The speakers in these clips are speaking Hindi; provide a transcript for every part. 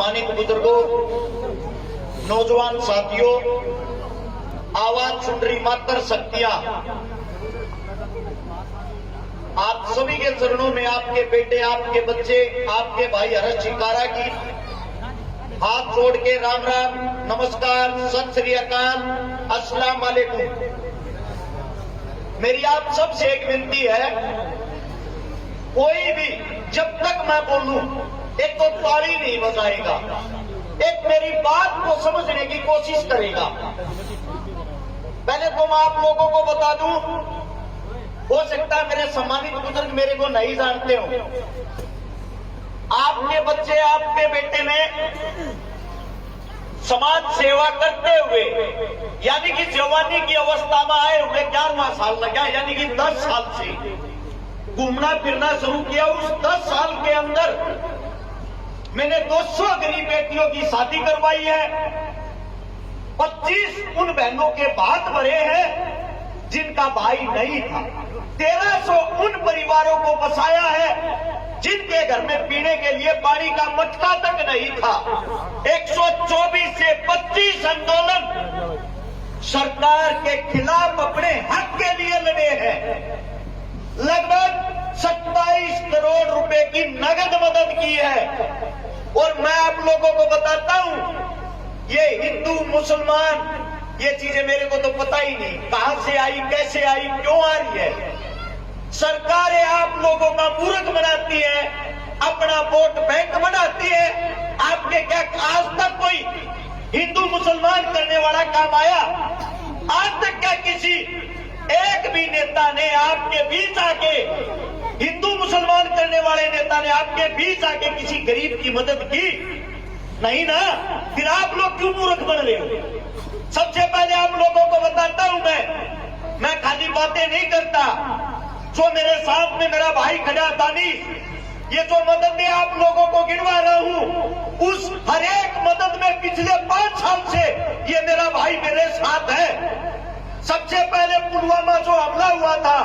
सम्मानित बुजुर्गों, नौजवान साथियों, आवाज सुन रही मात्र शक्तियां, आप सभी के चरणों में आपके बेटे, आपके बच्चे, आपके भाई हर्ष चिकारा की हाथ जोड़ के राम राम, नमस्कार, सत श्री अकाल, अस्सलाम वालेकुम। मेरी आप सबसे एक विनती है, कोई भी जब तक मैं बोलूं एक तो ताली नहीं बजाएगा, एक मेरी बात को समझने की कोशिश करेगा। पहले तो मैं आप लोगों को बता दूं, हो सकता है मेरे सम्मानित बुजुर्ग मेरे को नहीं जानते हो। आपके बच्चे, आपके बेटे ने समाज सेवा करते हुए, यानी कि जवानी की अवस्था में आए हुए 11वां साल लगा, यानी कि 10 साल से घूमना फिरना शुरू किया। उस 10 साल के अंदर मैंने 200 गरीब बेटियों की शादी करवाई है, 25 उन बहनों के भात भरे हैं जिनका भाई नहीं था, 1300 उन परिवारों को बसाया है जिनके घर में पीने के लिए पानी का मटका तक नहीं था। 124 से 25 आंदोलन सरकार के खिलाफ अपने हक के लिए लड़े हैं। लगभग 27 करोड़ रुपए की नगद मदद की है। और मैं आप लोगों को बताता हूं, ये हिंदू मुसलमान ये चीजें मेरे को तो पता ही नहीं, कहां से आई, कैसे आई, क्यों आ रही है। सरकारें आप लोगों का मूर्ख बनाती है, अपना वोट बैंक बनाती है। आपके क्या आज तक कोई हिंदू मुसलमान करने वाला काम आया? आज तक क्या किसी एक भी नेता ने आपके बीच आके, हिंदू मुसलमान करने वाले नेता ने आपके बीच आके किसी गरीब की मदद की? नहीं ना। फिर आप लोग क्यों मूर्ख बन रहे हो? सबसे पहले आप लोगों को बताता हूं, मैं खाली बातें नहीं करता। जो मेरे साथ में मेरा भाई खड़ा दानिश, ये जो मददें आप लोगों को गिनवा रहा हूं, उस हर एक मदद में पिछले 5 साल से ये मेरा भाई मेरे साथ है। सबसे पहले पुलवामा जो हमला हुआ था,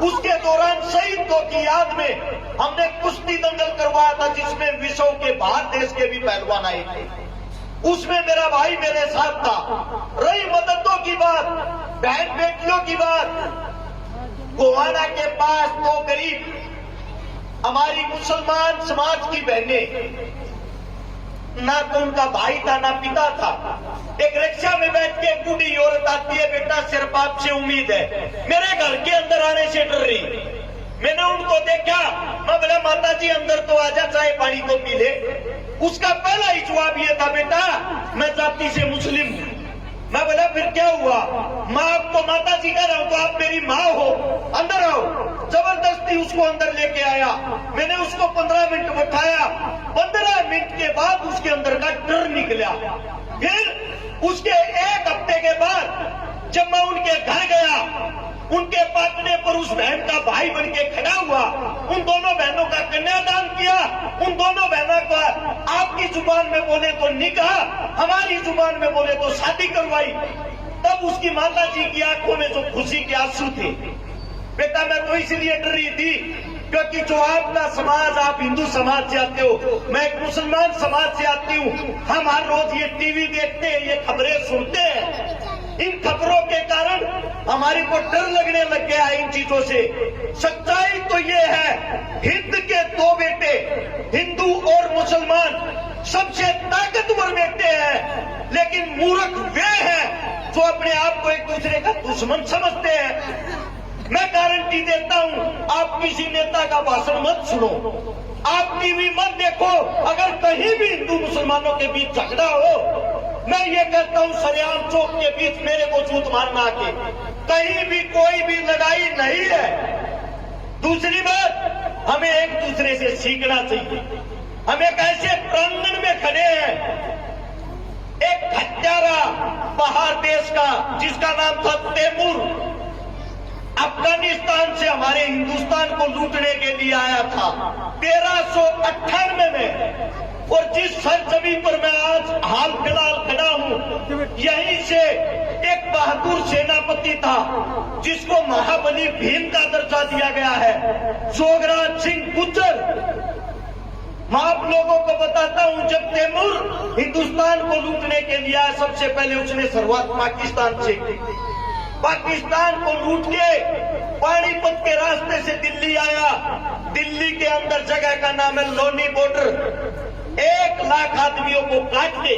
उसके दौरान शहीदों की याद में हमने कुश्ती दंगल करवाया था, जिसमें विश्व के बाहर देश के भी पहलवान आए थे। उसमें मेरा भाई मेरे साथ था। रही मददों की बात, बहन बेटियों की बात, गोवाना के पास 2 गरीब हमारी मुसलमान समाज की बहनें, ना तो उनका भाई था ना पिता था, एक रिक्शा में बैठ के एक बूढ़ी औरत आती है, बेटा सिर्फ आपसे उम्मीद है, मेरे घर के अंदर आने से डर रही। मैंने उनको देखा, मैं बोला माता जी अंदर तो आजा, चाय पानी तो पी ले। उसका पहला ही जवाब ये था, बेटा मैं जाति से मुस्लिम हूं। मैं बोला फिर क्या हुआ? मैं आपको माता जी कह रहा हूं तो आप मेरी माँ हो, अंदर आओ। जबरदस्ती उसको अंदर लेके आया। मैंने उसको 15 मिनट बैठाया। 15 मिनट के बाद उसके अंदर का डर निकला। फिर उसके 1 हफ्ते के बाद जब मैं उनके घर गया, उनके पाटने पर उस बहन का भाई बन के खड़ा हुआ, उन दोनों बहनों का कन्यादान किया। उन दोनों बहनों का आपकी जुबान में बोले तो निकाह, हमारी जुबान में बोले तो शादी करवाई। तब उसकी माता जी की आंखों में जो खुशी के आंसू थे। बेटा मैं तो इसलिए डर रही थी क्योंकि जो आपका समाज, आप हिंदू समाज से आते हो, मैं एक मुसलमान समाज से आती हूँ। हम हर रोज ये टीवी देखते हैं, ये खबरें सुनते हैं। इन खबरों के कारण हमारे को डर लगने लग गया इन चीजों से। सच्चाई तो ये है, हिंद के 2 बेटे, हिंदू और मुसलमान, सबसे ताकतवर बेटे हैं, लेकिन मूर्ख वे हैं जो अपने आप को एक दूसरे का दुश्मन समझते हैं। मैं गारंटी देता हूं, आप किसी नेता का भाषण मत सुनो, आप टीवी मत देखो। अगर कहीं भी हिंदू मुसलमानों के बीच झगड़ा हो, मैं ये कहता हूं सरेआम चौक के बीच मेरे को जूत मारना आके, कहीं भी कोई भी लड़ाई नहीं है। दूसरी बात, हमें एक दूसरे से सीखना चाहिए। हम एक ऐसे प्रांगण में खड़े हैं, एक हत्यारा बाहर देश का जिसका नाम था तैमूर, अफगानिस्तान से हमारे हिंदुस्तान को लूटने के लिए आया था 1398 में। और जिस सरजमीन पर मैं आज हाल फिलहाल खड़ा हूं, यहीं से एक बहादुर सेनापति था जिसको महाबली भीम का दर्जा दिया गया है, जोगराज सिंह गुर्जर। मैं आप लोगों को बताता हूं, जब तैमूर हिंदुस्तान को लूटने के लिए आया, सबसे पहले उसने शुरुआत पाकिस्तान से की। पाकिस्तान को लूट के पानीपत के रास्ते से दिल्ली आया। दिल्ली के अंदर जगह का नाम है लोनी बॉर्डर। 1 लाख आदमियों को काट के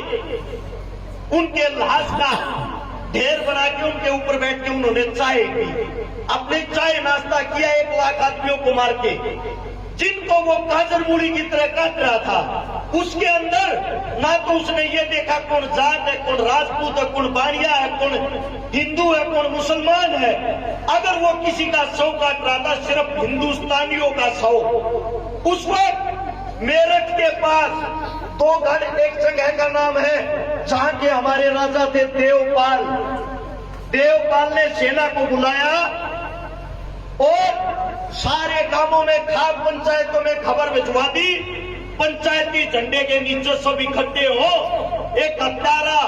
उनके लाश का ढेर बना के उनके ऊपर बैठ के उन्होंने चाय पी, अपने चाय नाश्ता किया। 1 लाख आदमियों को मार के, जिनको वो गाजर मूली की तरह काट रहा था, उसके अंदर ना तो उसने ये देखा कौन जाट है, कौन राजपूत है, कौन बानिया है, कौन हिंदू है, कौन मुसलमान है। अगर वो किसी का शव काट रहा था, सिर्फ हिंदुस्तानियों का शव। उस वक्त मेरठ के पास 2 गढ़, एक जगह का नाम है जहां के हमारे राजा थे देवपाल। देवपाल ने सेना को बुलाया और सारे गांवों में, खाप पंचायतों में खबर भिजवा दी। पंचायती झंडे के नीचे सब इकट्ठे हो, एक हत्यारा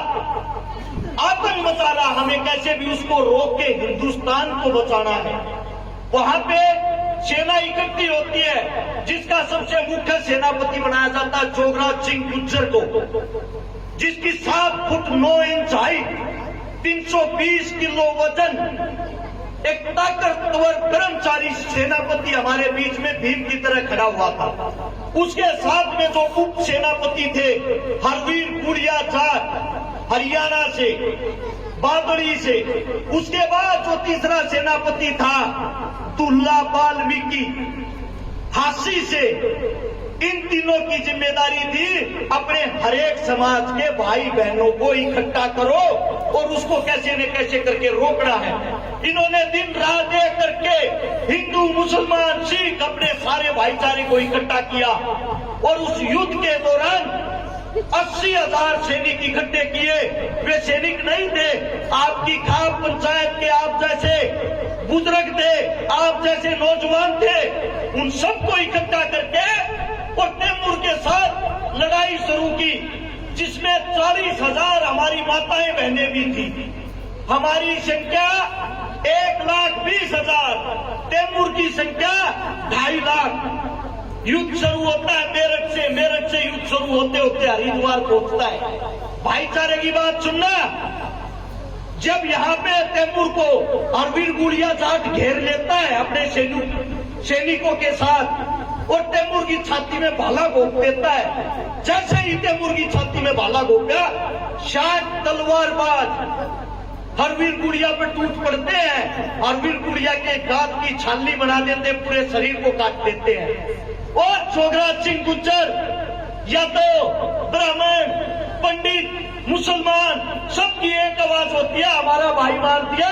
आतंक मचा रहा, हमें कैसे भी उसको रोक के हिंदुस्तान को बचाना है। वहां पे सेना इकट्ठी होती है, जिसका सबसे मुख्य सेनापति बनाया जाता है जोगराज सिंह गुज्जर को, जिसकी 7 फुट 9 इंच हाइट, 320 किलो वजन, एक ताकतवर कर्मचारी सेनापति हमारे बीच में भीम की तरह खड़ा हुआ था। उसके साथ में जो उप सेनापति थे, हरवीर गुड़िया जाट हरियाणा से, बादड़ी से। उसके बाद जो तीसरा सेनापति था दुल्ला वाल्मीकि हासी से। इन तीनों की जिम्मेदारी थी अपने हरेक समाज के भाई बहनों को इकट्ठा करो और उसको कैसे न कैसे करके रोकना है। इन्होंने दिन रात एक करके हिंदू, मुसलमान, सिख अपने सारे भाईचारे को इकट्ठा किया और उस युद्ध के दौरान 80,000 सैनिक इकट्ठे किए। वे सैनिक नहीं थे, आपकी खाप पंचायत के आप जैसे बुजुर्ग थे, आप जैसे नौजवान थे। उन सबको इकट्ठा करके और तैमूर के साथ लड़ाई शुरू की, जिसमें 40,000 हमारी माताएं बहनें भी थी। हमारी संख्या 1,20,000, तैमूर की संख्या 2.5 लाख। युद्ध शुरू होता है मेरठ से, मेरठ से युद्ध शुरू होते होते हरिद्वार पहुंचता है। भाईचारे की बात सुनना, जब यहाँ पे तैमूर को हरवीर गुड़िया जाट घेर लेता है अपने सैनिकों के साथ और तैमूर की छाती में भाला घोंप देता है। जैसे ही तैमूर की छाती में भाला घोंपा, 60 तलवारबाज हरवीर गुड़िया पे टूट पड़ते हैं। हरवीर गुड़िया के दांत की छाली बना देते, पूरे शरीर को काट देते हैं। और जोगराज सिंह गुज्जर, यादव, ब्राह्मण, पंडित, मुसलमान, सबकी एक आवाज होती है, हमारा भाई मार दिया,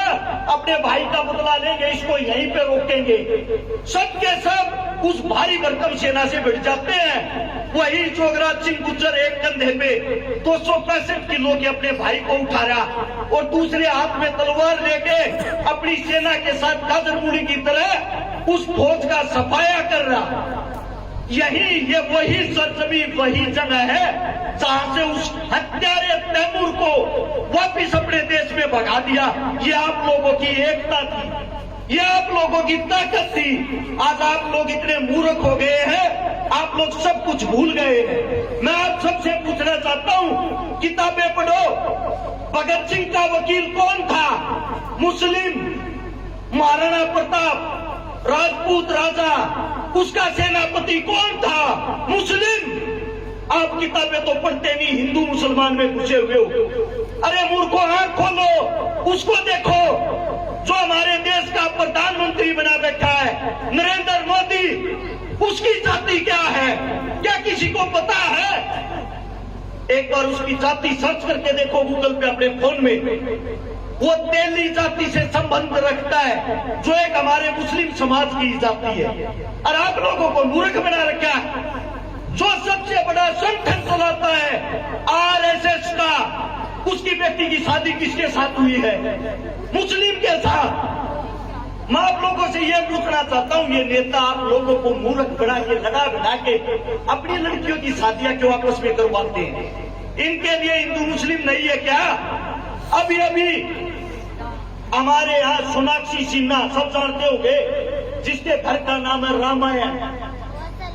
अपने भाई का बदला लेंगे, इसको यहीं पे रोकेंगे। सबके सब उस भारी भरकम सेना से भिड़ जाते हैं। वही जोगराज सिंह गुज्जर एक कंधे पे 265 किलो के अपने भाई को उठा रहा और दूसरे हाथ में तलवार लेके अपनी सेना के साथ गाजर मूली की तरह उस फौज का सफाया कर रहा। ये वही सरजमी, वही जगह है जहां से उस हत्यारे तैमूर को वापिस अपने देश में भगा दिया। ये आप लोगों की एकता थी, ये आप लोगों की ताकत थी। आज आप लोग इतने मूर्ख हो गए हैं, आप लोग सब कुछ भूल गए हैं। मैं आप सबसे पूछना चाहता हूं, किताबें पढ़ो। भगत सिंह का वकील कौन था? मुस्लिम। महाराणा प्रताप राजपूत राजा, उसका सेनापति कौन था? मुस्लिम। आप किताबें तो पढ़ते नहीं, हिंदू मुसलमान में घुसे हुए हो। अरे मूर्खों, आंख खोलो, उसको देखो जो हमारे देश का प्रधानमंत्री बना बैठा है, नरेंद्र मोदी। उसकी जाति क्या है? क्या किसी को पता है? एक बार उसकी जाति सर्च करके देखो गूगल पे अपने फोन में। वो तेली जाति से संबंध रखता है, जो एक हमारे मुस्लिम समाज की जाति है। और आप लोगों को मूर्ख बना रखा है। जो सबसे बड़ा संगठन चलाता है RSS का, उसकी बेटी की शादी किसके साथ हुई है? मुस्लिम के साथ। मैं आप लोगों से यह पूछना चाहता हूं, ये नेता आप लोगों को मूर्ख बना के, लगा बना के अपनी लड़कियों की शादियां क्यों आपस में करवाते हैं? इनके लिए हिंदू मुस्लिम नहीं है क्या? अभी अभी हमारे यहाँ सोनाक्षी सिन्हा, सब जानते होंगे, जिसके घर का नाम है रामायण।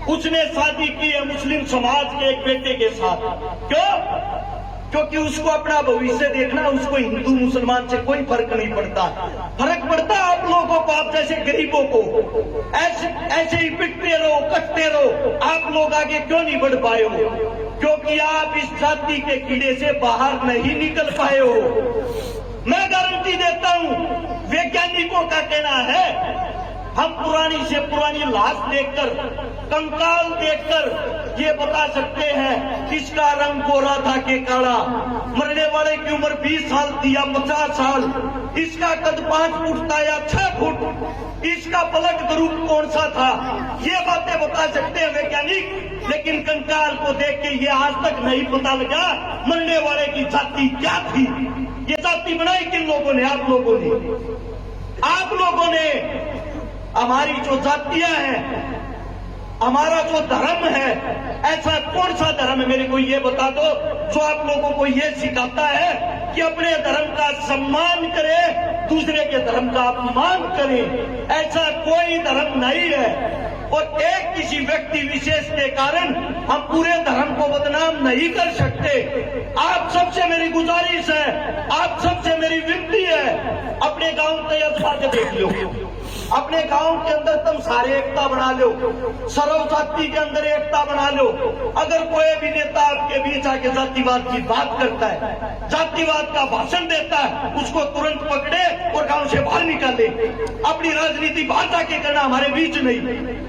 उसने शादी की है मुस्लिम समाज के एक बेटे के साथ। क्यों? क्योंकि उसको अपना भविष्य देखना, उसको हिंदू मुसलमान से कोई फर्क नहीं पड़ता। फर्क पड़ता आप लोगों को, आप जैसे गरीबों को। ऐसे ही पिटते रहो, कटते रहो, आप लोग आगे क्यों नहीं बढ़ पाए हो? क्योंकि आप इस जाति के कीड़े से बाहर नहीं निकल पाए हो। मैं गारंटी देता हूं, वैज्ञानिकों का कहना है, हम पुरानी से पुरानी लाश देखकर, कंकाल देखकर ये बता सकते हैं किसका रंग गोरा था कि काला। मरने वाले की उम्र 20 साल थी या 50 साल, इसका कद 5 फुट था या 6 फुट, इसका ब्लड ग्रुप कौन सा था, ये बातें बता सकते हैं वैज्ञानिक। लेकिन कंकाल को देख के ये आज तक नहीं पता लगा मरने वाले की जाति क्या थी। ये जाति बनाई किन लोगों ने? आप लोगों ने। आप लोगों ने हमारी जो जातियां हैं, हमारा जो धर्म है, ऐसा कौन सा धर्म है मेरे को ये बता दो जो आप लोगों को ये सिखाता है कि अपने धर्म का सम्मान करे, दूसरे के धर्म का अपमान करे। ऐसा कोई धर्म नहीं है। और एक किसी व्यक्ति विशेष के कारण हम पूरे धर्म को बदनाम नहीं कर सकते। आप सबसे मेरी गुजारिश है, आप सबसे मेरी विनती है, अपने गांव तैयार के देख लो, अपने गांव के अंदर तुम सारे एकता बना लो, सर्व जाति के अंदर एकता बना लो। अगर कोई भी नेता आपके बीच आके जातिवाद की बात करता है, जातिवाद का भाषण देता है, उसको तुरंत पकड़े और गांव से बाहर निकाले। अपनी राजनीति बाहर जाके करना, हमारे बीच नहीं।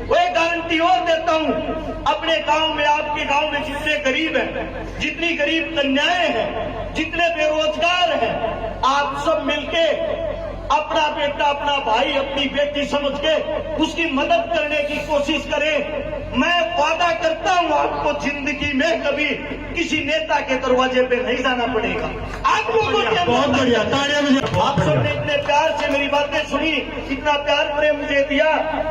वो एक गारंटी और देता हूं, अपने गांव में, आपके गांव में जितने गरीब हैं, जितनी गरीब कन्याएं हैं, जितने बेरोजगार हैं, आप सब मिलके अपना बेटा, अपना भाई, अपनी बेटी समझ के उसकी मदद करने की कोशिश करें। मैं वादा करता हूं आपको जिंदगी में कभी किसी नेता के दरवाजे पे नहीं जाना पड़ेगा। आप लोगों के बहुत बढ़िया, आप सबने इतने प्यार से मेरी बातें सुनी, इतना प्यार प्रेम मुझे दिया।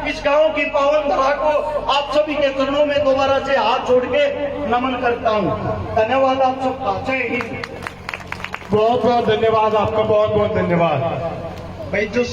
इस गांव की पावन धरा को आप सभी के चरणों में दोबारा से हाथ जोड़ के नमन करता हूं। धन्यवाद आप सबका। जय हिंद। बहुत बहुत धन्यवाद आपका, बहुत बहुत धन्यवाद। भाई जो